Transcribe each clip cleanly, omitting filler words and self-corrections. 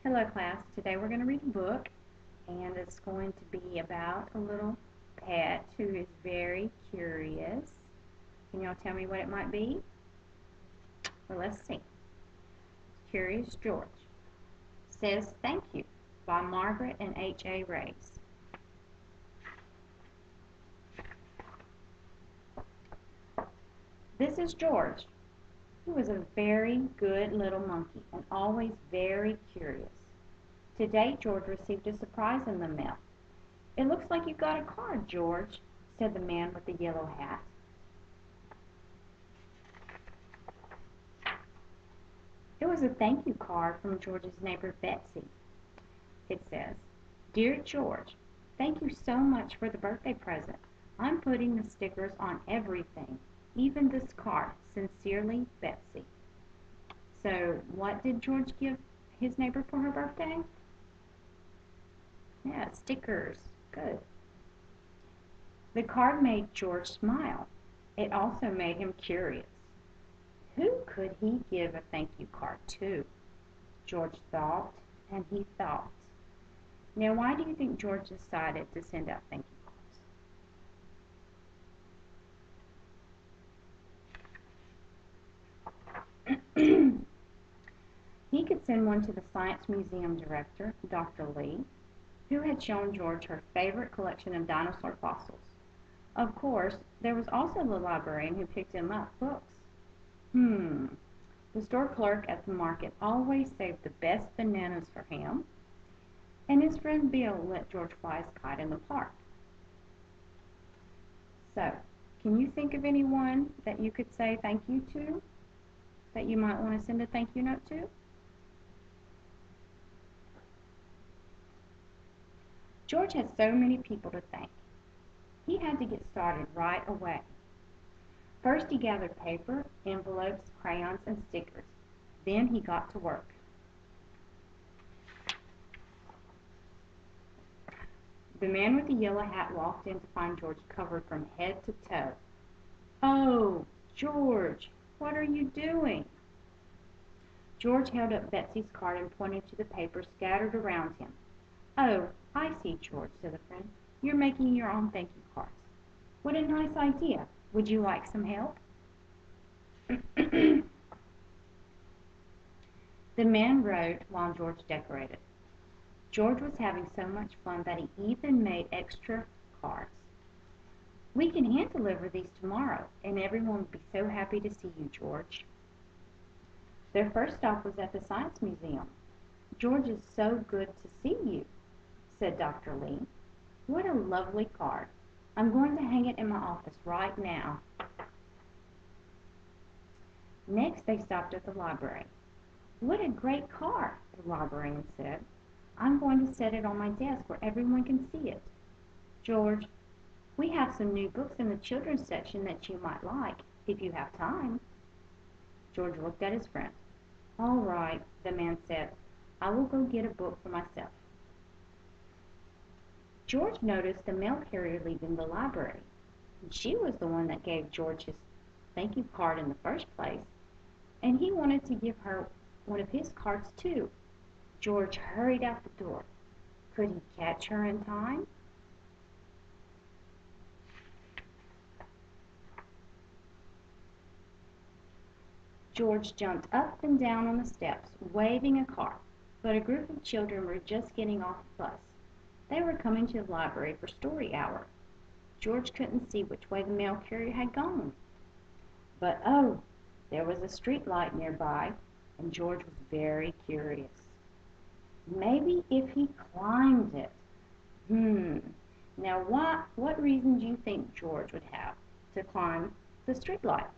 Hello class, today we're going to read a book and it's going to be about a little pet who is very curious. Can y'all tell me what it might be? Well, let's see. Curious George says Thank You by Margaret and H.A. Rays. This is George. He was a very good little monkey and always very curious. Today George received a surprise in the mail. "It looks like you got a card, George," said the man with the yellow hat. It was a thank you card from George's neighbor Betsy. It says, "Dear George, thank you so much for the birthday present. I'm putting the stickers on everything, even this card. Sincerely, Betsy." So, what did George give his neighbor for her birthday? Yeah, stickers. Good. The card made George smile. It also made him curious. Who could he give a thank you card to? George thought and he thought. Now, why do you think George decided to send out thank you cards? He could send one to the Science Museum director, Dr. Lee, who had shown George her favorite collection of dinosaur fossils. Of course, there was also the librarian who picked him up books. The store clerk at the market always saved the best bananas for him, and his friend Bill let George fly his kite in the park. So, can you think of anyone that you could say thank you to, that you might want to send a thank you note to? George had so many people to thank. He had to get started right away. First he gathered paper, envelopes, crayons, and stickers. Then he got to work. The man with the yellow hat walked in to find George covered from head to toe. "Oh, George, what are you doing?" George held up Betsy's card and pointed to the papers scattered around him. "Oh, I see, George," said the friend. "You're making your own thank you cards. What a nice idea. Would you like some help?" The man wrote while George decorated. George was having so much fun that he even made extra cards. "We can hand deliver these tomorrow, and everyone will be so happy to see you, George." Their first stop was at the Science Museum. "George, is so good to see you," said Dr. Lee. "What a lovely card. I'm going to hang it in my office right now." Next they stopped at the library. "What a great card," the librarian said. "I'm going to set it on my desk where everyone can see it. George, we have some new books in the children's section that you might like, if you have time." George looked at his friend. "All right," the man said. "I will go get a book for myself." George noticed the mail carrier leaving the library. She was the one that gave George his thank you card in the first place, and he wanted to give her one of his cards too. George hurried out the door. Could he catch her in time? George jumped up and down on the steps, waving a card, but a group of children were just getting off the bus. They were coming to the library for story hour. George couldn't see which way the mail carrier had gone. But oh, there was a street light nearby, and George was very curious. Maybe if he climbed it. Now what reason do you think George would have to climb the street light?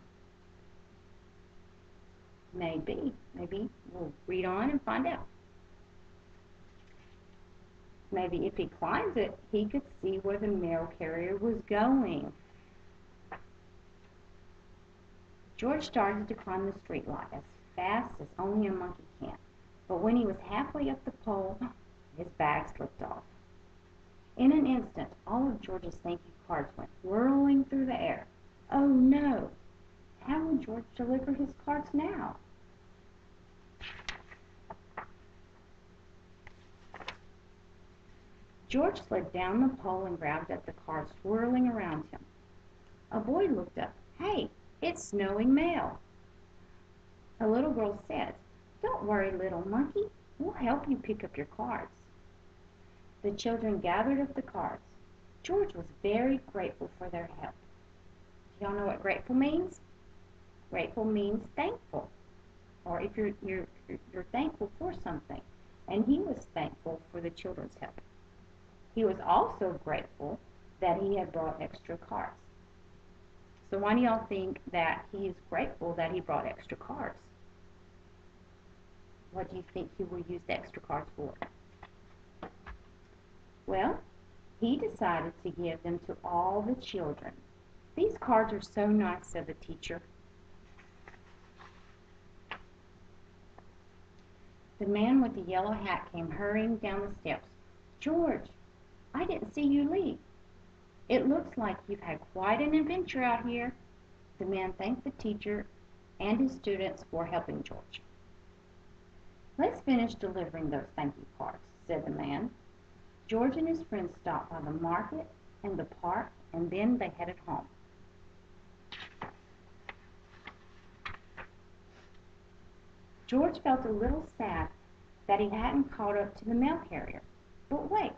Maybe we'll read on and find out. Maybe if he climbs it, he could see where the mail carrier was going. George started to climb the street light as fast as only a monkey can. But when he was halfway up the pole, his bag slipped off. In an instant, all of George's thank you cards went whirling through the air. Oh no! How would George deliver his cards now? George slid down the pole and grabbed at the cards swirling around him. A boy looked up. "Hey, it's snowing mail." A little girl said, "Don't worry, little monkey. We'll help you pick up your cards." The children gathered up the cards. George was very grateful for their help. Do y'all know what grateful means? Grateful means thankful, or if you're thankful for something. And he was thankful for the children's help. He was also grateful that he had brought extra cards. So why do y'all think that he is grateful that he brought extra cards? What do you think he will use the extra cards for? Well, he decided to give them to all the children. "These cards are so nice," said the teacher. The man with the yellow hat came hurrying down the steps. "George, I didn't see you leave. It looks like you've had quite an adventure out here." The man thanked the teacher and his students for helping George. "Let's finish delivering those thank you cards," said the man. George and his friends stopped by the market and the park, and then they headed home. George felt a little sad that he hadn't caught up to the mail carrier. But wait,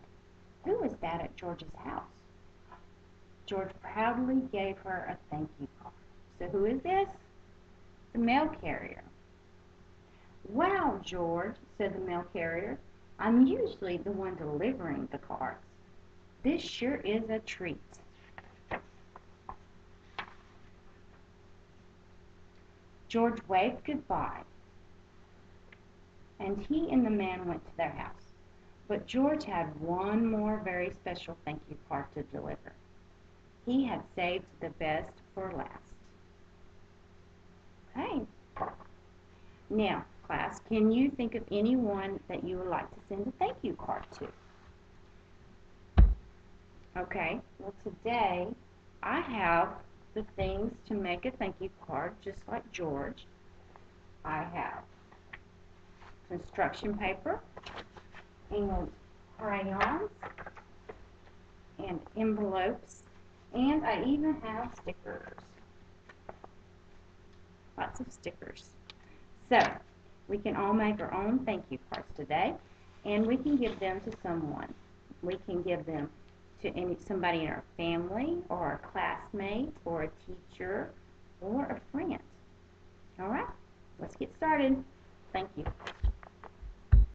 who was that at George's house? George proudly gave her a thank you card. So who is this? The mail carrier. "Wow, George," said the mail carrier. "I'm usually the one delivering the cards. This sure is a treat." George waved goodbye, and he and the man went to their house. But George had one more very special thank you card to deliver. He had saved the best for last. Okay. Now, class, can you think of anyone that you would like to send a thank you card to? Okay, well today I have the things to make a thank you card just like George. I have construction paper and crayons and envelopes, and I even have stickers. Lots of stickers. So, we can all make our own thank you cards today, and we can give them to someone. We can give them to somebody in our family, or a classmate, or a teacher, or a friend. All right, let's get started. Thank you.